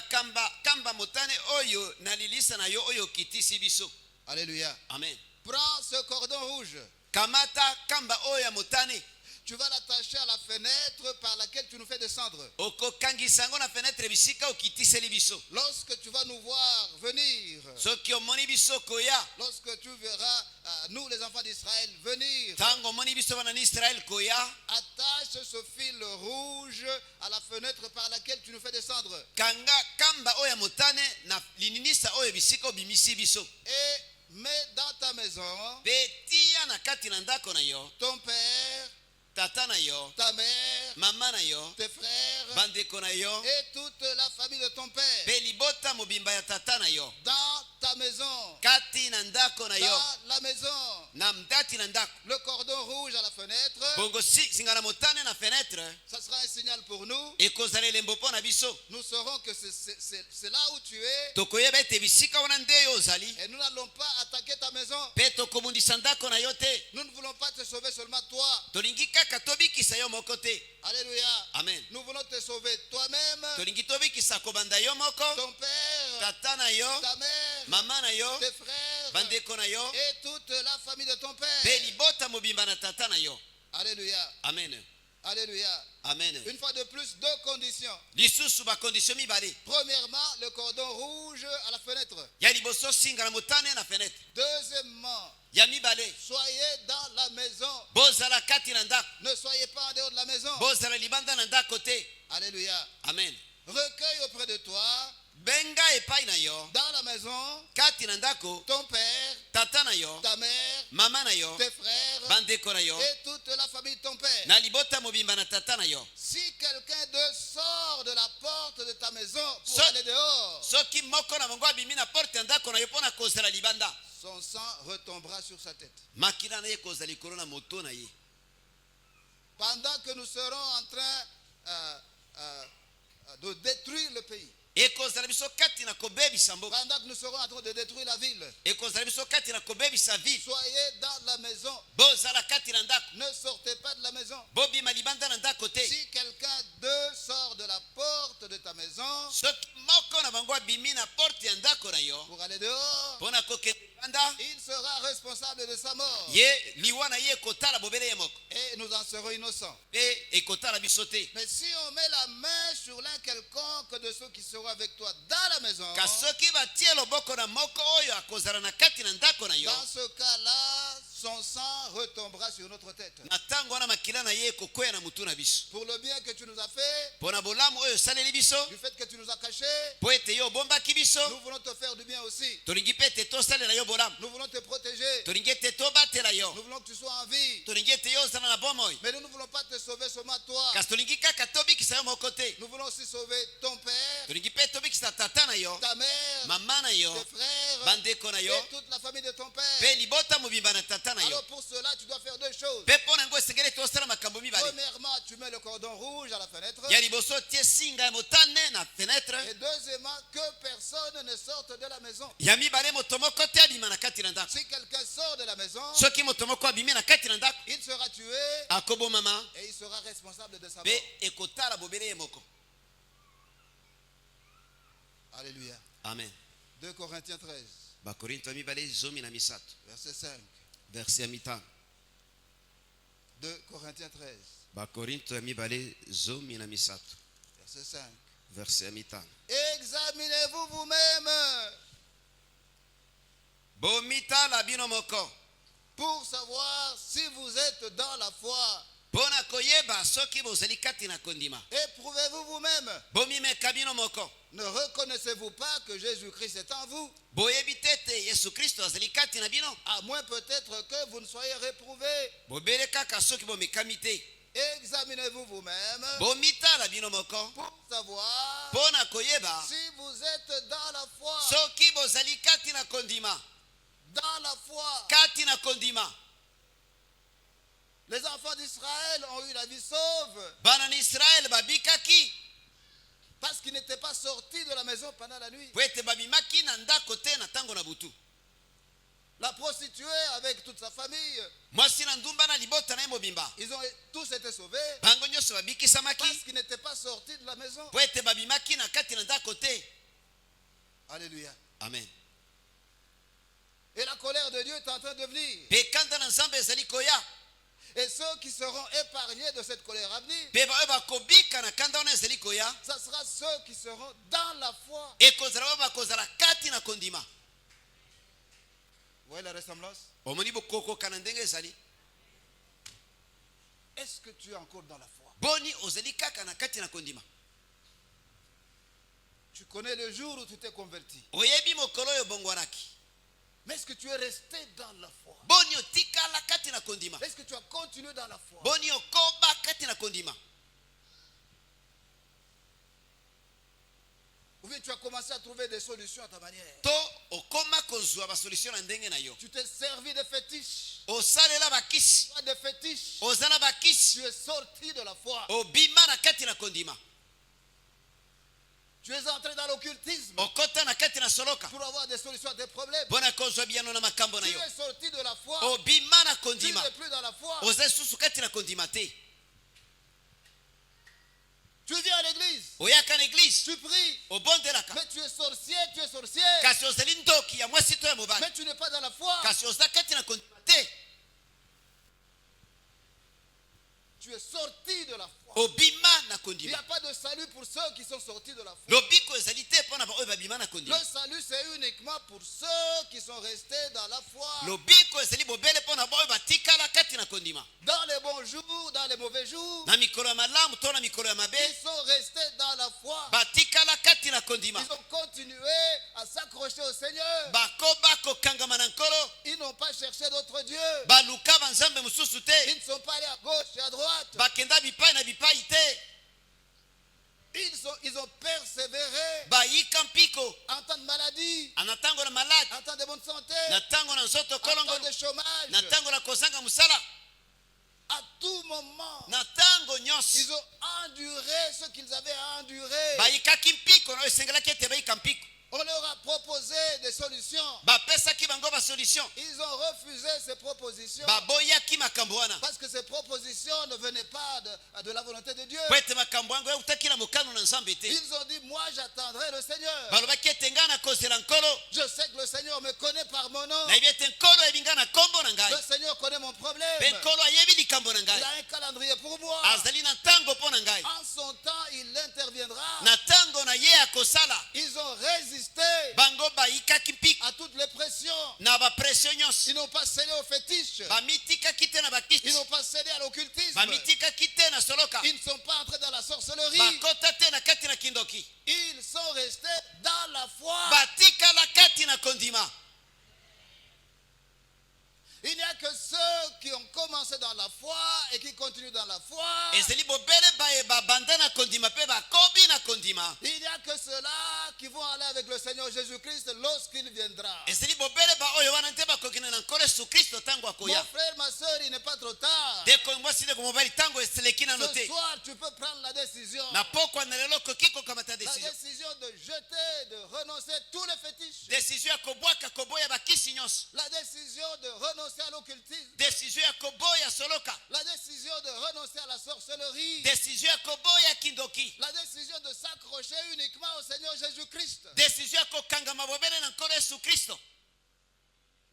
kamba motane oyo na lilisa na yo oyo kitisi biso. Alléluia. Amen. Prends ce cordon rouge kamata kamba oyo ya motane. Tu vas l'attacher à la fenêtre par laquelle tu nous fais descendre. Okokangisa yango na fenêtre bisika okitiseli biso. Lorsque tu vas nous voir venir, Soki omoni biso koya, lorsque tu verras nous les enfants d'Israël venir, tango omoni biso bana na Israël koya, attache ce fil rouge à la fenêtre par laquelle tu nous fais descendre. kanga kamba oyo ya motane na lininisa oyo bisika obimisi biso. Et mets dans ta maison Pe tia na kati na ndako na yo, ton père, tata na yo, ta mère, mama na yo, tes frères bandeko na yo, et toute la famille de ton père. pe libota mobimba ya tata na yo, Dans ta maison, kati na ndako na yo, dans la maison, na mdati na ndako. le cordon rouge à la fenêtre, Bongo singa na motane na fenêtre, ça sera un signal pour nous. ekozala elembo mpo na biso. Nous saurons que c'est là où tu es Tokoyeba ete bisika wana nde yo ozali, et nous n'allons pas attaquer ta maison. pe tokobundisa ndako na yo te. Nous ne voulons pas te sauver seulement toi. Tolingi kaka tobikisa yo moko te. Alléluia. Amen. Nous voulons te sauver toi-même, Tolingi tobikisa kobanda yo moko, ton père, tata na yo, ta mère, mama na yo, tes frères bandeko na yo, et toute la famille de ton père. pe libota mobimba na tata na yo. Alléluia. Amen. Alléluia. Amen. Une fois de plus, deux conditions. Lisusu bakondisio mibale. Premièrement, le cordon rouge à la fenêtre. Ya liboso singa na motane na fenêtre. Deuxièmement, Ya mibale, soyez dans la maison. bozala kati na ndako, Ne soyez pas en dehors de la maison. bozala libanda na ndako te. Alléluia. Amen. Recueille auprès de toi, Benga epai na yo, dans la maison, kati na ndako, ton père, tata na yo, ta mère, mama na yo, tes frères bandeko na yo, et toute la famille de ton père. na libota mobimba na tata na yo. Si quelqu'un d'eux sort de la porte de ta maison pour So- aller dehors, Soki moko na bango abimi na porte ya ndako na yo mpo na kozala libanda, son sang retombera sur sa tête. makila na ye kozala likolo na moto na ye. Pendant que nous serons en train de détruire le pays, Ekozala biso kati na kobebisa mboka, pendant que nous serons en train de détruire la ville, ekozala biso kati na kobebisa ville. soyez dans la maison. Bozala kati na ndako, Ne sortez pas de la maison. bobima libanda na ndako te. Si quelqu'un d'eux sort de la porte de ta maison Soki moko na bango abimi na porte ya ndako na yo pour aller dehors, mpo na kokende libanda, il sera responsable de sa mort. ye liwa na ye ekotala bobele ye moko, Et nous en serons innocents. mpe ekotala biso te. Mais si on met la main sur l'un quelconque de ceux qui seront avec toi dans la maison, Kasi soki batie loboko na moko oyo akozala na kati na ndako na yo, dans ce cas-là, son sang retombera sur notre tête. na ntango wana makila na ye ekokwea na mutu na biso. Pour le bien que tu nous as fait, Mpo na bolamu oyo osaleli biso, du fait que tu nous as cachés, mpo ete yo obombaki biso, nous voulons te faire du bien aussi. tolingi mpe ete tosalela yo bolamu, Nous voulons te protéger. tolingi ete tobatela yo, Nous voulons que tu sois en vie. tolingi ete yo ozala na bomoi. Mais nous ne voulons pas te sauver seulement toi. Kasi tolingi kaka tobikisa yo moko te, Nous voulons aussi sauver ton père, tolingi mpe tobikisa tata na yo, ta mère, mama na yo, tes frères bandeko na yo, et toute la famille de ton père. mpe libota mobimba na tata na yo. Alors pour cela, tu dois faire deux choses. Mpe mpo na yango esengeli tosala makambo mibale. Premièrement, tu mets le cordon rouge à la fenêtre. Ya liboso tie singa ya motane na fenêtre. Et deuxièmement, que personne ne sorte de la maison. Ya mibale moto moko te abima na kati na ndako. Si quelqu'un sort de la maison, Soki moto moko abimi na kati na ndako, il sera tué akobomama et il sera responsable de sa mort. mpe ekotala bobele ye moko. Alléluia. Amen. 2 Corinthiens 13, Bakorinto ya mibale zomi na misato, verset 5. verse ya mitano. 2 Corinthiens 13, Bakorinto ya mibale zomi na misato, verset 5. verse ya mitano. Examinez-vous vous-même Bomitala bino moko pour savoir si vous êtes dans la foi. mpo na koyeba soki bozali kati na kondima. Éprouvez-vous vous-même. Bomimeka bino moko. Ne reconnaissez-vous pas que Jésus-Christ est en vous? Boyebi te ete Yesu Kristo azali kati na bino. À moins peut-être que vous ne soyez réprouvés. Bobele kaka soki bomekami te. Examinez-vous vous-même Bomitala bino moko pour savoir mpo na koyeba si vous êtes dans la foi. soki bozali kati na kondima. Dans la foi. Kati na kondima. Les enfants d'Israël ont eu la vie sauve Bana na Israel babikaki parce qu'ils n'étaient pas sortis de la maison pendant la nuit. po ete babimaki na ndako te na ntango na butu. La prostituée avec toute sa famille, Mwasi na ndumba na libota na ye mobimba, ils ont tous été sauvés bango nyonso babikisamaki parce qu'ils n'étaient pas sortis de la maison. po ete babimaki na kati na ndako te. Alléluia. Amen. Et la colère de Dieu est en train de venir. mpe kanda na nzambe ezali koya. Et ceux qui seront épargnés de cette colère à venir, Mpe baoyo bakobika na kanda wana ezali koya, ça sera ceux qui seront dans la foi. ekozala oyo bakozala kati na kondima. Vous voyez la ressemblance? Omoni bokokoka na ndenge ezali. Est-ce que tu es encore dans la foi? Boni ozali kaka na kati na kondima. Tu connais le jour où tu t'es converti. Oyebi mokolo oyo bongwanaki. Mais est-ce que tu es resté dans la foi? Boni otikala kati na kondima. Est-ce que tu as continué dans la foi? Boni okoba kati na kondima. Ou bien tu as commencé à trouver des solutions à ta manière. To okoma kozwa ba solution na ndenge na yo. Tu t'es servi de fétiches. Osalela bakisi. Des fétiches. Ozana bakisi. Tu es sorti de la foi. Obima na kati na kondima. Tu es entré dans l'occultisme Okota na kati na soloka. pour avoir des solutions à tes problèmes. Bona kozwa biano na makambo na Tu yo. es sorti de la foi. Obima na Tu kondima. n'es plus dans la foi. Oza susu kati na kondima te. Tu viens à l'église. Oyaka na église. Tu pries. Obondelaka. Mais tu es sorcier, tu es sorcier. Kasi ozali ndoki ya mwasi to ya mobali. Mais tu n'es pas dans la foi. Kasi oza kati na kondima te. Tu es sorti de la foi. Obima na Il n'y kondima. a pas de salut pour ceux qui sont sortis de la foi. Lobiko ezali te mpona baoyo babima na Le kondima. salut, c'est uniquement pour ceux qui sont restés dans la foi. Lobiko ezali bobele mpona baoyo batikala kati na kondima. Dans les bons jours, dans les mauvais jours, Na mikolo ya malamu to na mikolo ya mabe, ils sont restés dans la foi. batikala kati na kondima. Ils ont continué à s'accrocher au Seigneur. Bakoba kokangama na nkolo. Ils n'ont pas cherché d'autres dieux. Baluka banzambe mosusu te. Ils ne sont pas allés à gauche et à droite. Bakenda bipai na bipai te. Ils ont persévéré Bayika mpiko. en temps de maladie, Ana ntango na maladi. en temps de bonne santé, Na ntango na nzoto en kolongo. temps de chômage. Na ntango na kozanga musala. À tout moment, Na ntango ils nyonso. ont enduré ce qu'ils avaient à endurer. Bayikaki mpiko na oyo esengelaki ete bayika mpiko. On leur a proposé des solutions. Bapesaki bango basolution. Ils ont refusé ces propositions Baboyaki makambo wana. parce que ces propositions ne venaient pas de la volonté de Dieu. Po ete makambo yango eutaki na mokano na nzambe te. Ils ont dit, moi j'attendrai le Seigneur. Balobaki ete ngai nakozela nkolo. Je sais que le Seigneur me connaît par mon nom. Nayebi ete nkolo ayebi ngai na nkombo na ngai. Le Seigneur connaît mon problème. Mpe nkolo ayebi likambo na Il ngai. a un calendrier pour moi. Azali na ntango mpo na ngai. En son temps, il interviendra. Na ntango na ye akosala. Ils ont résisté Bango bayikaki mpiko à toutes les pressions. na bapression nyonso. Ils n'ont pas cédé aux fétiches. Bamitikaki te na Ils bakiti. n'ont pas cédé à l'occultisme. Bamitikaki te na soloka. Ils ne sont pas entrés dans la sorcellerie. Bakota te na kati na kindoki. Ils sont restés dans la foi. Batikala kati na kondima. Il n'y a que ceux qui ont commencé dans la foi et qui continuent dans la foi. Ezeli bobele baye babanda na kondima pe bakobi na kondima. Il n'y a que ceux-là qui vont aller avec le Seigneur Jésus-Christ lorsqu'il viendra. Ezeli bobele ba oyo wana nte bakokende na nkolo Yesu Kristo tango Mon akoya. frère, ma soeur, il n'est pas trop tard. Deko mwasi deko mobali tango eseleki nano Ce te. soir, tu peux prendre la décision. Na pokwa na lelo koki kokamata La décision. décision de jeter, de renoncer tous les fétiches. Décision ya kobwaka koboya bakisi nyonso. La décision de renoncer à l'occultisme. Décision ya koboya soloka. La décision de renoncer à la sorcellerie. Décision ya koboya kindoki. La décision de s'accrocher uniquement au Seigneur Jésus-Christ. Décision ya kokangama bobele na nkolo Yesu Kristo.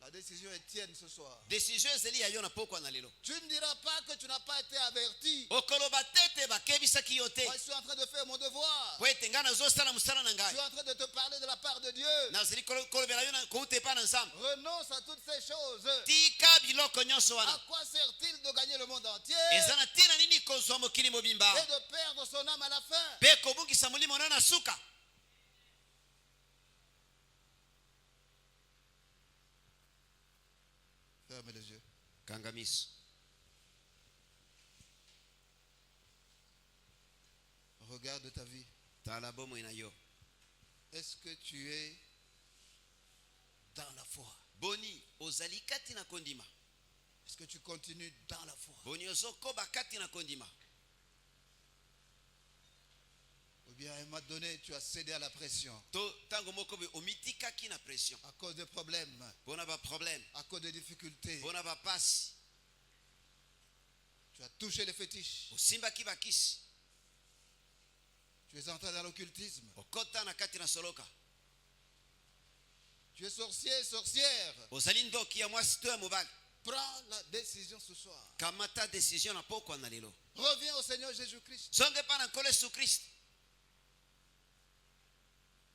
La décision est tienne ce soir. Décision ezeli ya yo na pokwa na lelo. Tu ne diras pas que tu n'as pas été averti. Okoloba tete bakebisaki yo te. Moi, je suis en train de faire mon devoir. Po ete ngai nazosala mosala na Je ngai. suis en train de te parler de la part de Dieu. Nazali kolobela yo kouta epai na nzambe. Renonce à toutes ces choses. Tika biloko nyonso À wana. quoi sert-il de gagner le monde entier Eza na ntina nini kozwa mokili mobimba et de perdre son âme à la fin? mpe kobungisa molimo na na suka. Ferme les yeux. Kanga miso. Regarde ta vie. Tala bomoi na yo. Est-ce que tu es dans la foi? Boni ozali kati na kondima. Est-ce que tu continues dans la foi? Boni ozokoba kati na kondima. Ou bien à un moment donné, tu as cédé à la pression To tango moko be omitikaki na pression. à cause de problèmes, Bona ba problème. à cause de difficultés. Bona ba pasi. Tu as touché les fétiches. Osimbaki bakisi. Tu es entré dans l'occultisme. Okota na kati na soloka. Tu es sorcier, sorcière. ozali ndoki ya mwasi to ya mobali, Prends la décision ce soir. kamata decision na pokwa na lelo. Reviens au Seigneur Jésus-Christ. Songe pa na nkolo Yesu Kristo.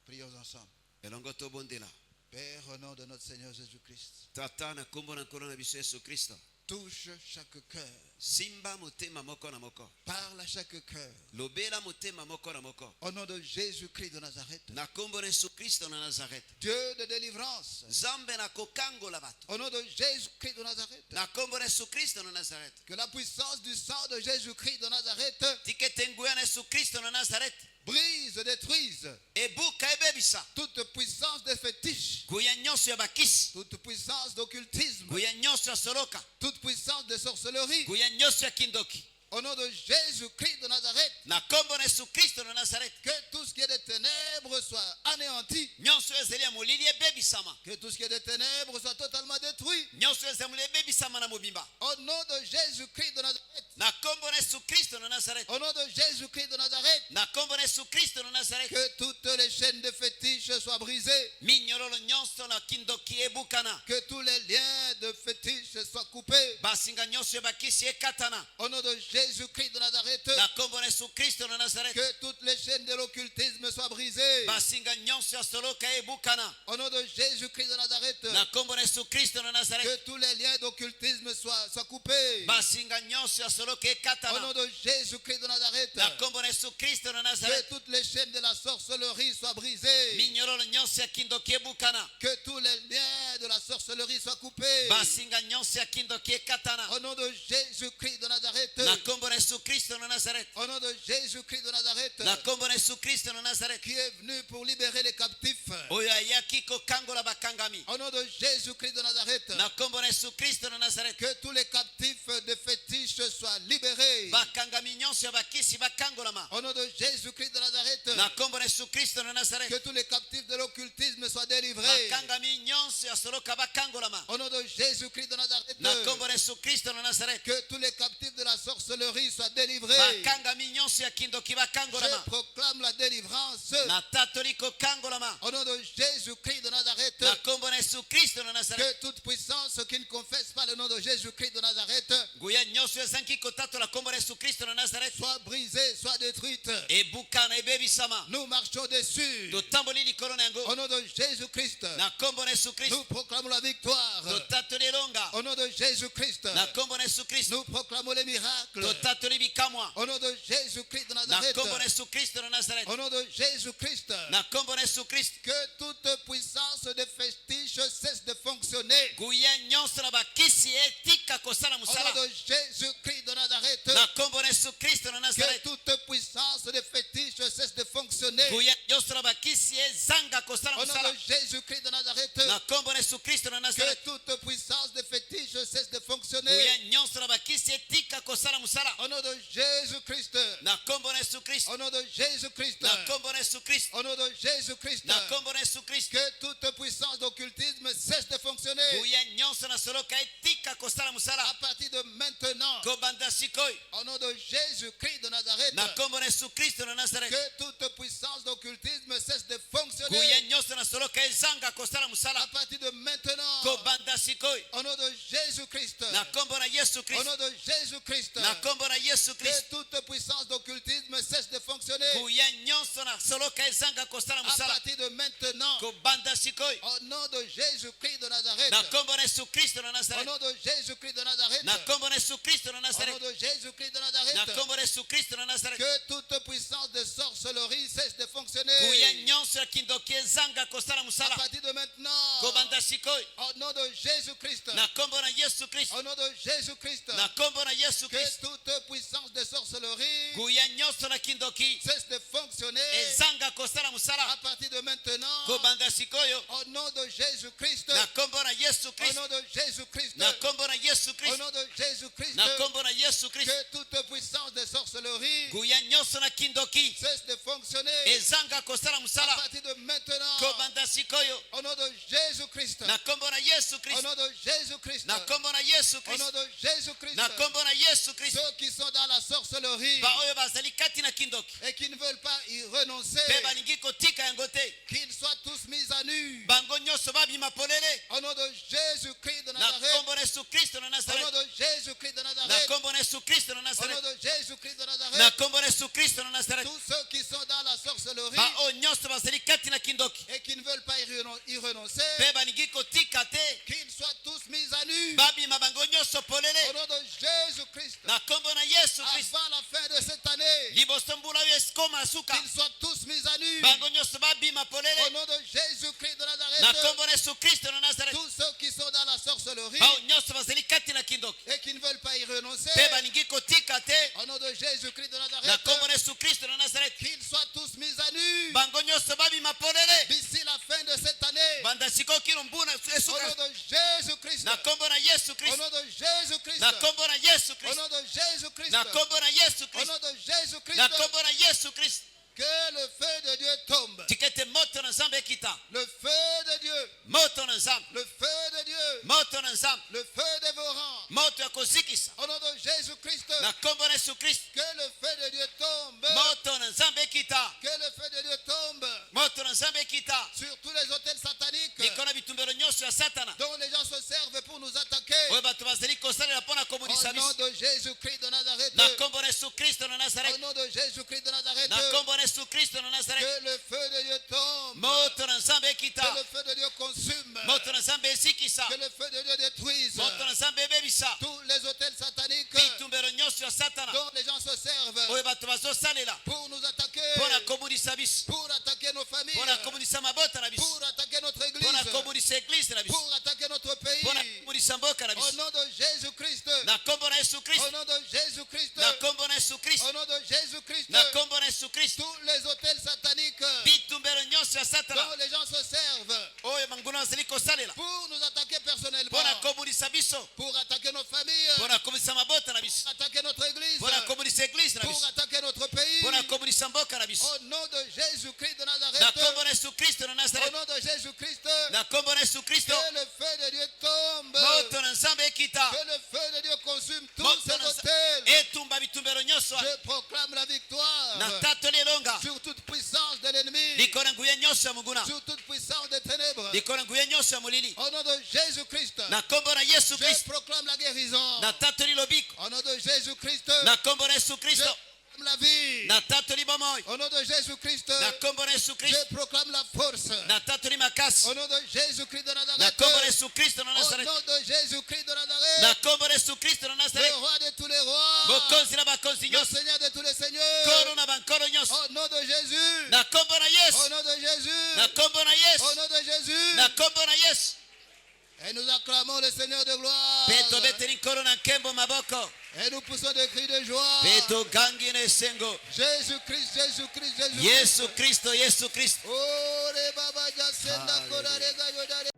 Prions ensemble. Elongo tobondela. Père, au nom de notre Seigneur Jésus-Christ, Tata na kombo na nkolo na biso Yesu Kristo. touche chaque cœur. Simba motema moko na moko. Parle à chaque cœur. Lobela motema moko na moko. Au nom de Jésus-Christ de Nazareth, Na kombo na Yesu Kristo na Nazareth. Dieu de délivrance. Zambe na kokangola bato. Au nom de Jésus-Christ de Nazareth, Na kombo na Yesu Kristo na Nazareth. que la puissance du sang de Jésus-Christ de Nazareth Tikete nguya na Yesu Kristo na Nazareth. brise, détruise Ebuka ebebisa. toute puissance de fétiche, Guya nyonso ya bakisi. toute puissance d'occultisme, Guya nyonso ya soloka. toute puissance de sorcellerie. Guya nyonso ya kindoki. Au nom de Jésus-Christ de Nazareth, Na kombo na Yesu Kristo na Nazareth. que tout ce qui est de ténèbres soit anéanti, Nyonso ezali ya molili ebebisama. que tout ce qui est de ténèbres soit totalement détruit. Nyonso ezali ebebisama na mobimba. Au nom de Jésus-Christ de Nazareth, Na kombo na Yesu Kristo na Nazareth. au nom de Jésus-Christ de Nazareth, Na kombo na Yesu Kristo na Nazareth. que toutes les chaînes de fétiches soient brisées, Minyororo nyonso na kindoki ebukana. que tous les liens de fétiches soient coupés. Basinga nyonso ya bakisi ekatana. Au nom de Jésus-Christ de Nazareth, Na kombo na Yesu Kristo na Nazareth. que toutes les chaînes de l'occultisme soient brisées. Basinga nyonso ya soloka ebukana. Au nom de Jésus-Christ de Nazareth, Na kombo na Yesu Kristo na que Nazareth. tous les liens d'occultisme soient coupés. Basinga nyonso ya soloka Au ekatana. nom de Jésus-Christ de Nazareth, Na kombo na Yesu Kristo na que Nazareth. toutes les chaînes de la sorcellerie soient brisées. Minyororo nyonso ya kindoki ebukana. Que tous les liens de la sorcellerie soient coupés. Basinga nyonso ya kindoki ekatana. Au nom de Jésus-Christ de Nazareth, Na kombo na Yesu Kristo na Nazareth. au nom de Jésus-Christ de Nazareth, Na kombo na Yesu Kristo na Nazareth. qui est venu pour libérer les captifs. Oyo ayaki kokangola bakangami. Au nom de Jésus-Christ de Nazareth, Na kombo na Yesu Kristo na Nazareth. que tous les captifs de fétiches soient libérés. Bakangami nyonso ya bakisi bakangolama. Au nom de Jésus-Christ de Nazareth, Na kombo na Yesu Kristo na Nazareth. que tous les captifs de l'occultisme soient délivrés. Bakangami nyonso ya soloka bakangolama. Au nom de Jésus-Christ de Nazareth, Na kombo na Yesu Kristo na Nazareth. que tous les captifs de la sorcellerie soient délivrés. Bakangami nyonso ya kindoki Je bakangolama. proclame la délivrance. Na tatoli kokangolama. Au nom de Jésus-Christ de Nazareth, Na kombo na Yesu Kristo na Nazareth. que toute puissance qui ne confesse pas le nom de Jésus-Christ de Nazareth Nguya nyonso ezangi kotatola kombo na Yesu Kristo na Nazareth. soit brisée, soit détruite. Ebukana ebebisama. Nous marchons dessus. Totamboli likolo na Au yango. nom de Jésus-Christ, Na kombo na Yesu Kristo. nous proclamons la victoire. Totatoli elonga. Au nom de Jésus-Christ, Na kombo na Yesu Kristo. nous proclamons les miracles. Totatoli bikamwa. Au nom de Jésus-Christ de Na Nazareth, kombo na Yesu Kristo na Nazareth. au nom de Jésus-Christ, Na kombo na Yesu Kristo. que toute puissance de fétiche cesse de fonctionner. Nguya nyonso na bakisi etika kosala Au nom musala. de Jésus-Christ de Nazareth, Na kombo na Yesu Kristo na que Nazareth. toute puissance de fétiche cesse de fonctionner. Nguya nyonso na bakisi ezanga kosala Au nom musala. de Jésus-Christ de Nazareth, Na kombo na Yesu Kristo na que Nazareth. toute puissance de fétiche cesse de Nguya fonctionner. nyonso na bakisi etika kosala musala. Au nom de Jésus-Christ, Na kombo na Yesu Kristo. au nom de Jésus-Christ, Na kombo na Yesu Kristo. au nom de Jésus-Christ, Na kombo na Yesu Kristo. que toute puissance d'occultisme cesse de fonctionner. Nguya nyonso na soloka etika kosala musala. À partir de maintenant, Kobanda sikoyo. au nom de Jésus-Christ de Nazareth, Na kombo na Yesu Kristo na Nazareth. que toute puissance d'occultisme cesse de Nguya fonctionner. nyonso na soloka ezanga kosala À musala. partir de maintenant, Kobanda sikoyo. au nom de Jésus-Christ, Na kombo na Yesu au Kristo. nom de Jésus-Christ, Na kombo na Yesu que Kristo. toute puissance d'occultisme cesse de fonctionner. Nguya nyonso na soloka ezanga kosala À musala. partir de maintenant, Kobanda sikoyo. au nom de Jésus-Christ de Nazareth, Na kombo na Yesu Kristo na au Nazareth. nom de Jésus-Christ de Nazareth, Na kombo na Yesu Kristo na au nom Nazareth. de Jésus-Christ de Na Nazareth, kombo na Yesu Kristo na Nazareth. que toute puissance de sorcellerie cesse de Nguya fonctionner. nyonso ya kindoki ezanga kosala À musala. partir de maintenant, Kobanda sikoyo. au nom de Jésus-Christ, Na kombo na Yesu Kristo. au nom de Jésus-Christ, Na kombo na Yesu que Kristo. toute puissance de sorcellerie Nguya nyonso na kindoki cesse de fonctionner. ezanga kosala À musala. partir de maintenant, Kobanda sikoyo. au nom de Jésus-Christ, Na kombo na Yesu au Kristo. nom de Jésus-Christ, Na kombo na Yesu au Kristo. nom de Jésus-Christ, Na kombo na Yesu Kristo. que toute puissance de sorcellerie Nguya nyonso na kindoki cesse de fonctionner. ezanga kosala À musala. partir de maintenant, Kobanda sikoyo. au nom de Jésus-Christ, Na kombo na Yesu au Kristo. nom de Jésus-Christ, Na kombo na Yesu au Kristo. nom de Jésus-Christ, Na kombo na Yesu Kristo. ceux qui sont dans la sorcellerie Baoyo bazali kati na kindoki. et qui ne veulent pas y renoncer, Pe balingi kotika yango te. qu'ils soient tous mis à nu. Bango bango nyonso babima polele Au nom de Jésus-Christ de na Nazareth. kombo na Yesu Kristo na Au nom Nazareth de Jésus-Christ de na Nazareth. kombo na Yesu Kristo na Au nom Nazareth de Jésus-Christ de na Nazareth. kombo na Yesu Kristo na Nazareth Tous ceux qui sont dans la sorcellerie bao nyonso bazali kati na kindoki et qui ne veulent pas y renoncer, mpe balingi kotika te qu'ils soient tous mis à nu. babima bango nyonso Au polele nom de Jésus-Christ. na kombo na Yesu Kristo Avant la fin de cette année, liboso mbula oyo ekoma suka qu'ils soient tous mis à nu. bango nyonso babima Au polele nom de Jésus-Christ de na Nazareth. kombo na Yesu Kristo na Nazareth Tous ceux qui sont dans la sorcellerie bao nyonso bazali kati na kindoki et qui ne veulent pas y renoncer, mpe balingi kotika te au nom de Jésus-Christ de na Nazareth, kombo na Yesu Kristo na Nazareth qu'ils soient tous mis à nu bango nyonso babima polele d'ici la fin de cette année. banda sikoyo kino mbuna Au esuka nom de Jésus-Christ. na kombo na Yesu Au Kristo nom de Jésus-Christ. na kombo na Yesu Au Kristo nom de Jésus-Christ. na kombo na Yesu Au Kristo nom de Jésus-Christ. na kombo na Yesu Kristo Que le feu de Dieu tombe. tikete moto na Nzambe ekita Le feu de Dieu. moto na Nzambe Le feu de Dieu. moto na Nzambe Le feu dévorant. moto ya kozikisa Au nom de Jésus-Christ. na kombo na Yesu Kristo Que le feu de Dieu tombe. moto na Nzambe ekita Que le feu de Dieu tombe moto na Nzambe ekita sur tous les hôtels sataniques likolo na bitumbelo nyonso ya Satana dont les gens se servent pour nous attaquer. oyo bato bazali kosalela mpo na Au komonisa nom biso de Jésus-Christ de Nazareth. na kombo na Yesu Kristo na Au Nazareth nom de Jésus-Christ de Nazareth. na kombo na Yesu Kristo na Nazareth Que le feu de Dieu tombe. moto na Nzambe Que ekita le feu de Dieu consume. moto na Nzambe ezikisa Que le feu de Dieu détruise moto na Nzambe ebebisa tous les hôtels sataniques bitumbelo nyonso ya Satana dont les gens se servent oyo bato bazosalela pour nous attaquer, mpo na komonisa biso pour attaquer nos familles, mpo na komonisa mabota na biso pour attaquer notre mpo na église, komonisa eglise na biso pour attaquer notre pays. mpo na komonisa mboka na Au biso nom de Jésus-Christ. na kombo na Yesu Au Kristo nom de Jésus-Christ. na kombo na Yesu Kristo Au nom de Jésus-Christ. na kombo na Yesu Kristo Tous les hôtels sataniques bitumbelo nyonso ya Satana dont les gens se servent oyo manguna bazali kosalela pour nous attaquer personnellement, mpo na komonisa biso pour attaquer nos familles, mpo na komonisa mabota na biso pour attaquer notre église, mpo na komonisa eglise na pour biso attaquer notre pays. mpo na komonisa mboka na biso Au nom de Jésus-Christ de na Nazareth. kombo na Yesu Kristo na Au Nazareth nom de Jésus-Christ. na kombo na Yesu Kristo Que le feu de Dieu tombe. moto na Nzambe ekita Que le feu de Dieu consume tous moto ces na hôtels. etumba bitumbelo nyonso Je proclame la victoire na tatoli elonga sur toute puissance de l'ennemi, likolo na nguya nyonso ya monguna sur toute puissance des ténèbres. likolo na nguya nyonso ya molili Au nom de Jésus-Christ, na kombo na Yesu je Kristo proclame la guérison. na tatoli lobiko Au nom de Jésus-Christ, na kombo na Yesu je Kristo proclame la vie. na tatoli bomoi Au nom de Jésus-Christ, na kombo na Yesu Kristo je proclame la force. na tatoli makasi Au nom de Jésus-Christ de na Nazareth. kombo na Yesu Kristo na Au Nazareth nom de Jésus-Christ de na Nazareth. kombo na Yesu Kristo na Le Nazareth roi de tous les rois. bokonzi na bakonzi Le nyonso Seigneur de tous les seigneurs. kolo na bankolo nyonso Au nom de Jésus. na kombo na Au Yesu nom de Jésus. na kombo na Au Yesu nom de Jésus. na kombo na Yesu Et nous acclamons le Seigneur de gloire. mpe tobeteli nkolo na nkembo maboko Et nous poussons des cris de joie. mpe togangi na esengo Jésus-Christ, Jésus-Christ, Jésus-Christ. Yesu Kristo Yesu Kristo Oh, les Baba Jasenda Kodare Gayodare.